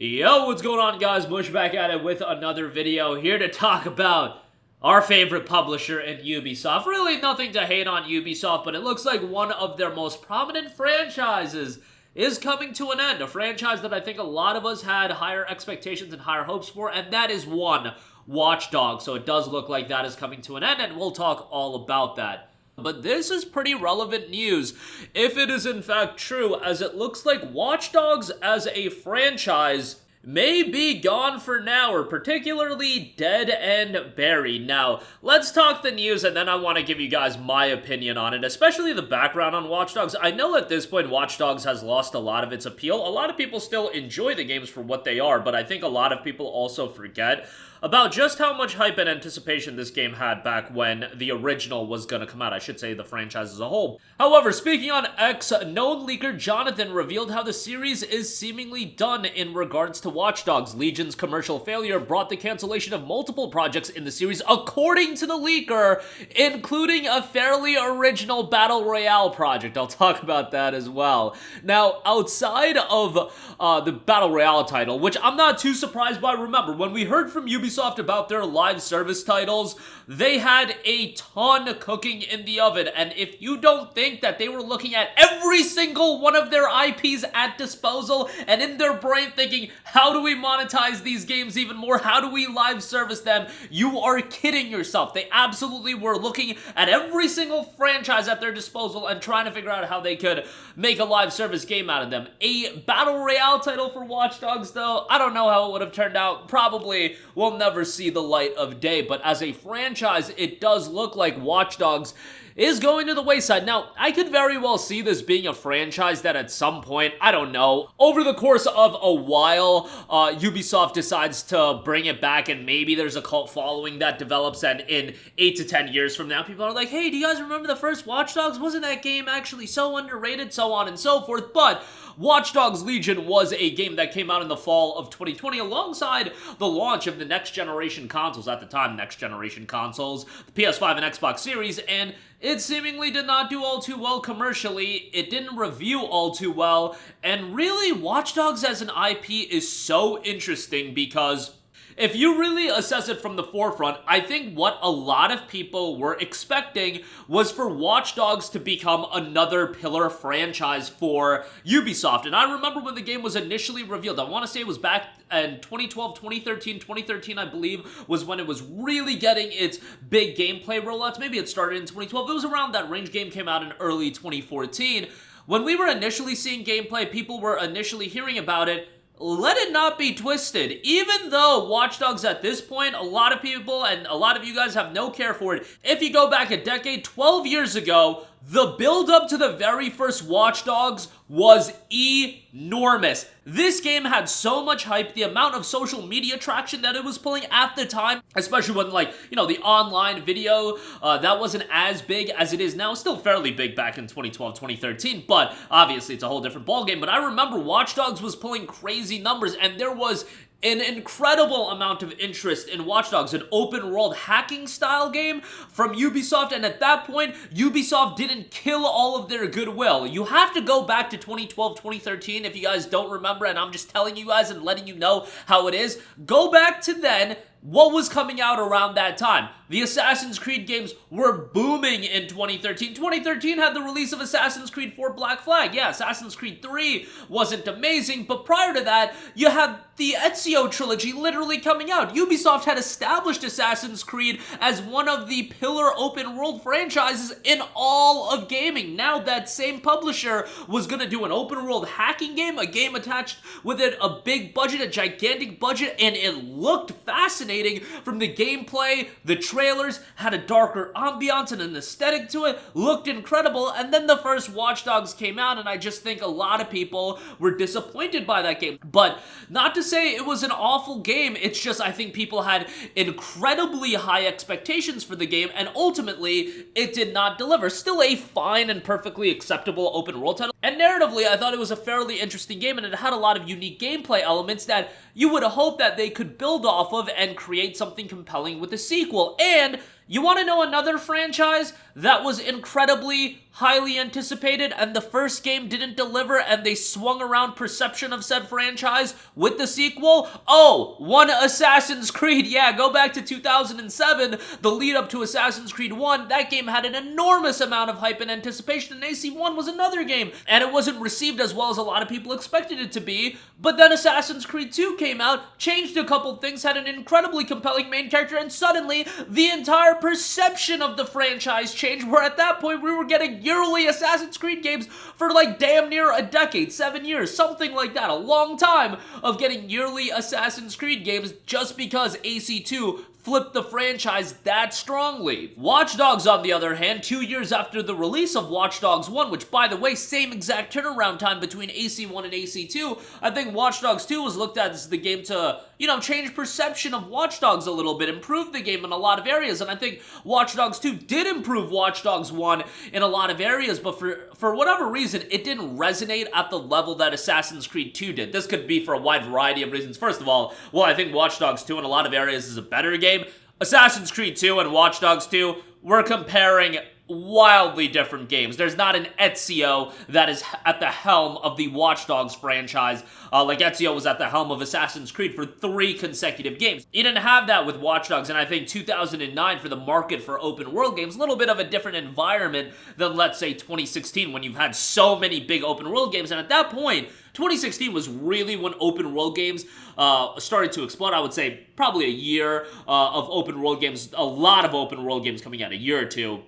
Yo, what's going on, guys? Bush back at it with another video, here to talk about our favorite publisher in Ubisoft. Really nothing to hate on Ubisoft, but it looks like one of their most prominent franchises is coming to an end. A franchise that I think a lot of us had higher expectations and higher hopes for, and that is one, Watch Dogs. So it does look like that is coming to an end, and we'll talk all about that. But this is pretty relevant news if it is in fact true, as it looks like Watch Dogs as a franchise may be gone for now, or particularly dead and buried. Now, let's talk the news, and then I want to give you guys my opinion on it, especially the background on Watch Dogs. I know at this point Watch Dogs has lost a lot of its appeal. A lot of people still enjoy the games for what they are, but I think a lot of people also forget about just how much hype and anticipation this game had back when the original was gonna come out. I should say the franchise as a whole. However, speaking on X, known leaker Jonathan revealed how the series is seemingly done in regards to Watch Dogs. Legion's commercial failure brought the cancellation of multiple projects in the series, according to the leaker, including a fairly original Battle Royale project. I'll talk about that as well. Now, outside of the Battle Royale title, which I'm not too surprised by, remember, when we heard from Ubisoft about their live service titles, they had a ton cooking in the oven, and if you don't think that they were looking at every single one of their IPs at disposal and in their brain thinking, how do we monetize these games even more? How do we live service them? You are kidding yourself. They absolutely were looking at every single franchise at their disposal and trying to figure out how they could make a live service game out of them. A Battle Royale title for Watch Dogs, though, I don't know how it would have turned out. Probably will never see the light of day, but as a franchise, it does look like Watch Dogs is going to the wayside. Now, I could very well see this being a franchise that at some point, I don't know, over the course of a while, Ubisoft decides to bring it back, and maybe there's a cult following that develops, and in 8 to 10 years from now, people are like, hey, do you guys remember the first Watch Dogs? Wasn't that game actually so underrated? So on and so forth. But Watch Dogs Legion was a game that came out in the fall of 2020 alongside the launch of the next generation consoles, at the time next generation consoles, the PS5 and Xbox Series, and it seemingly did not do all too well commercially. It didn't review all too well, and really, Watch Dogs as an IP is so interesting because if you really assess it from the forefront, I think what a lot of people were expecting was for Watch Dogs to become another pillar franchise for Ubisoft. And I remember when the game was initially revealed, I want to say it was back in 2012, 2013, I believe, was when it was really getting its big gameplay rollouts. Maybe it started in 2012. It was around that range. Game came out in early 2014. When we were initially seeing gameplay, people were initially hearing about it. Let it not be twisted. Even though Watch Dogs at this point, a lot of people and a lot of you guys have no care for it. If you go back a decade, 12 years ago, the build-up to the very first Watch Dogs was enormous. This game had so much hype, the amount of social media traction that it was pulling at the time, especially when, like, you know, the online video, that wasn't as big as it is now. Still fairly big back in 2012, 2013, but obviously it's a whole different ballgame. But I remember Watch Dogs was pulling crazy numbers, and there was an incredible amount of interest in Watch Dogs, an open-world hacking style game from Ubisoft, and at that point, Ubisoft didn't kill all of their goodwill. You have to go back to 2012, 2013 if you guys don't remember, and I'm just telling you guys and letting you know how it is. Go back to then. What was coming out around that time? The Assassin's Creed games were booming in 2013. 2013 had the release of Assassin's Creed 4 Black Flag. Yeah, Assassin's Creed 3 wasn't amazing, but prior to that, you had the Ezio trilogy literally coming out. Ubisoft had established Assassin's Creed as one of the pillar open-world franchises in all of gaming. Now that same publisher was going to do an open-world hacking game, a game attached with it a big budget, a gigantic budget, and it looked fascinating. From the gameplay, the trailers had a darker ambiance and an aesthetic to it, looked incredible, and then the first Watch Dogs came out, and I just think a lot of people were disappointed by that game. But not to say it was an awful game, it's just I think people had incredibly high expectations for the game, and ultimately, it did not deliver. Still a fine and perfectly acceptable open world title, and narratively, I thought it was a fairly interesting game, and it had a lot of unique gameplay elements that you would hope that they could build off of and create something compelling with a sequel. And You want to know another franchise that was incredibly highly anticipated and the first game didn't deliver and they swung around perception of said franchise with the sequel? Oh, one Assassin's Creed. Yeah, go back to 2007, the lead up to Assassin's Creed 1. That game had an enormous amount of hype and anticipation, and AC1 was another game, and it wasn't received as well as a lot of people expected it to be. But then Assassin's Creed 2 came out, changed a couple things, had an incredibly compelling main character, and suddenly the entire perception of the franchise changed, where at that point we were getting yearly Assassin's Creed games for like damn near a decade, 7 years, something like that, a long time of getting yearly Assassin's Creed games just because AC2 flipped the franchise that strongly. Watch Dogs, on the other hand, 2 years after the release of Watch Dogs 1, which, by the way, same exact turnaround time between AC1 and AC2, I think Watch Dogs 2 was looked at as the game to, change perception of Watch Dogs a little bit, improve the game in a lot of areas, and I think Watch Dogs 2 did improve Watch Dogs 1 in a lot of areas, but for whatever reason, it didn't resonate at the level that Assassin's Creed 2 did. This could be for a wide variety of reasons. First of all, I think Watch Dogs 2 in a lot of areas is a better game. Assassin's Creed 2 and Watch Dogs 2, we're comparing wildly different games. There's not an Ezio that is at the helm of the Watch Dogs franchise, like Ezio was at the helm of Assassin's Creed for 3 consecutive games. You didn't have that with Watch Dogs, and I think 2009 for the market for open world games, a little bit of a different environment than, let's say, 2016, when you've had so many big open world games, and at that point, 2016 was really when open world games started to explode. I would say probably a year of open world games, a lot of open world games coming out, a year or two.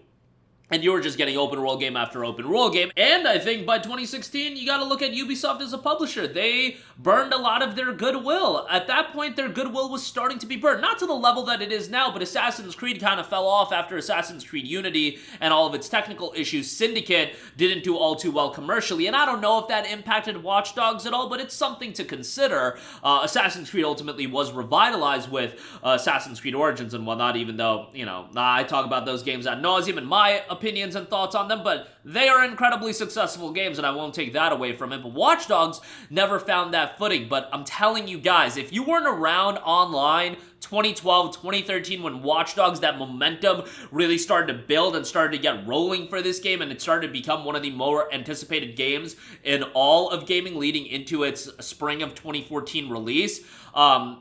And you were just getting open world game after open world game. And I think by 2016, you gotta look at Ubisoft as a publisher. They burned a lot of their goodwill. At that point, their goodwill was starting to be burned. Not to the level that it is now, but Assassin's Creed kind of fell off after Assassin's Creed Unity and all of its technical issues. Syndicate didn't do all too well commercially, and I don't know if that impacted Watch Dogs at all, but it's something to consider. Assassin's Creed ultimately was revitalized with Assassin's Creed Origins and whatnot, even though, I talk about those games ad nauseum, in my opinions and thoughts on them, but they are incredibly successful games, and I won't take that away from it. But Watch Dogs never found that footing. But I'm telling you guys, if you weren't around online 2012, 2013, when Watch Dogs, that momentum really started to build and started to get rolling for this game, and it started to become one of the more anticipated games in all of gaming leading into its spring of 2014 release,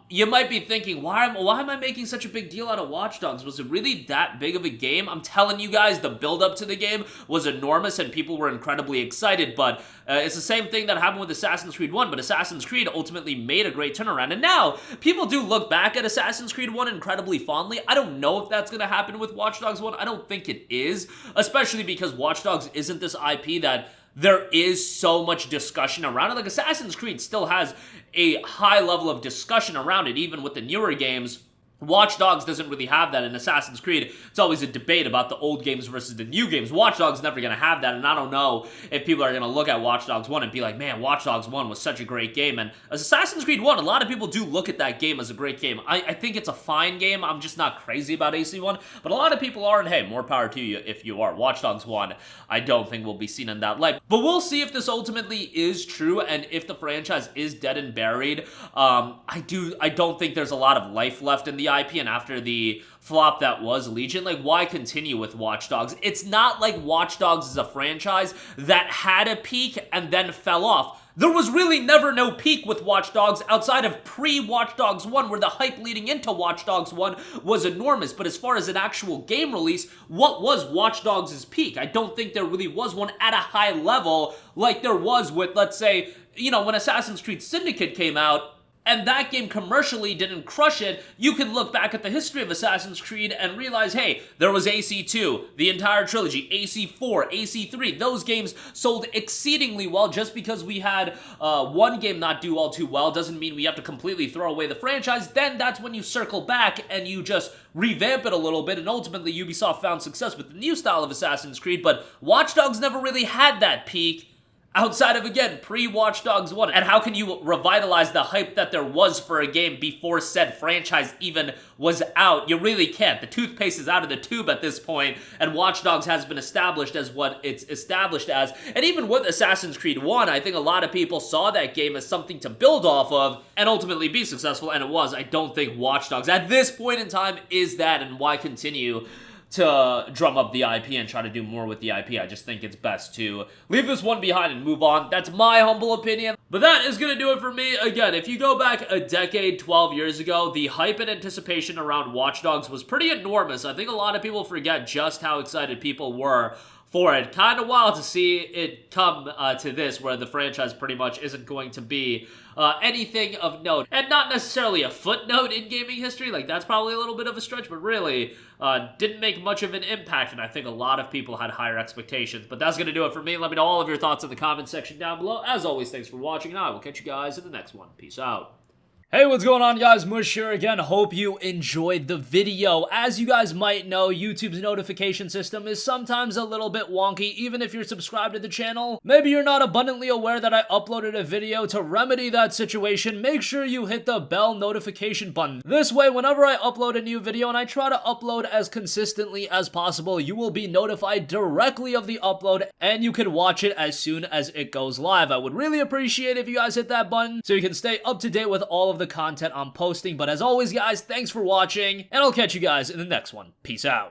you might be thinking, why am I making such a big deal out of Watch Dogs? Was it really that big of a game? I'm telling you guys, the build-up to the game was enormous, and people were incredibly excited, but it's the same thing that happened with Assassin's Creed 1, but Assassin's Creed ultimately made a great turnaround, and now people do look back at Assassin's Creed 1 incredibly fondly. I don't know if that's going to happen with Watch Dogs 1. I don't think it is, especially because Watch Dogs isn't this IP that there is so much discussion around it. Like, Assassin's Creed still has a high level of discussion around it, even with the newer games. Watch Dogs doesn't really have that. In Assassin's Creed, it's always a debate about the old games versus the new games. Watch Dogs never going to have that, and I don't know if people are going to look at Watch Dogs 1 and be like, man, Watch Dogs 1 was such a great game. And as Assassin's Creed 1, a lot of people do look at that game as a great game. I think it's a fine game. I'm just not crazy about AC1, but a lot of people are, and hey, more power to you if you are. Watch Dogs 1, I don't think will be seen in that light. But we'll see if this ultimately is true, and if the franchise is dead and buried. I don't think there's a lot of life left in the IP, and after the flop that was Legion, like, why continue with Watch Dogs? It's not like Watch Dogs is a franchise that had a peak and then fell off. There was really never no peak with Watch Dogs outside of pre-Watch Dogs 1, where the hype leading into Watch Dogs 1 was enormous. But as far as an actual game release, what was Watch Dogs' peak? I don't think there really was one at a high level like there was with, let's say, when Assassin's Creed Syndicate came out, and that game commercially didn't crush it. You can look back at the history of Assassin's Creed and realize, hey, there was AC2, the entire trilogy, AC4, AC3. Those games sold exceedingly well. Just because we had one game not do all too well doesn't mean we have to completely throw away the franchise. Then that's when you circle back and you just revamp it a little bit, and ultimately Ubisoft found success with the new style of Assassin's Creed, but Watch Dogs never really had that peak outside of, again, pre-Watch Dogs 1. And how can you revitalize the hype that there was for a game before said franchise even was out? You really can't. The toothpaste is out of the tube at this point, and Watch Dogs has been established as what it's established as. And even with Assassin's Creed 1, I think a lot of people saw that game as something to build off of and ultimately be successful, and it was. I don't think Watch Dogs at this point in time is that, and why continue to drum up the IP and try to do more with the IP. I just think it's best to leave this one behind and move on. That's my humble opinion. But that is going to do it for me. Again, if you go back a decade, 12 years ago, the hype and anticipation around Watch Dogs was pretty enormous. I think a lot of people forget just how excited people were for it. Kind of wild to see it come to this, where the franchise pretty much isn't going to be anything of note. And not necessarily a footnote in gaming history, like that's probably a little bit of a stretch, but really didn't make much of an impact, and I think a lot of people had higher expectations. But that's going to do it for me. Let me know all of your thoughts in the comment section down below. As always, thanks for watching, and I will catch you guys in the next one. Peace out. Hey, what's going on, guys? Mush here again. Hope you enjoyed the video. As you guys might know, YouTube's notification system is sometimes a little bit wonky, even if you're subscribed to the channel. Maybe you're not abundantly aware that I uploaded a video. To remedy that situation, make sure you hit the bell notification button. This way, whenever I upload a new video, and I try to upload as consistently as possible, you will be notified directly of the upload, and you can watch it as soon as it goes live. I would really appreciate if you guys hit that button so you can stay up to date with all of the content I'm posting. But as always, guys, thanks for watching, and I'll catch you guys in the next one. Peace out.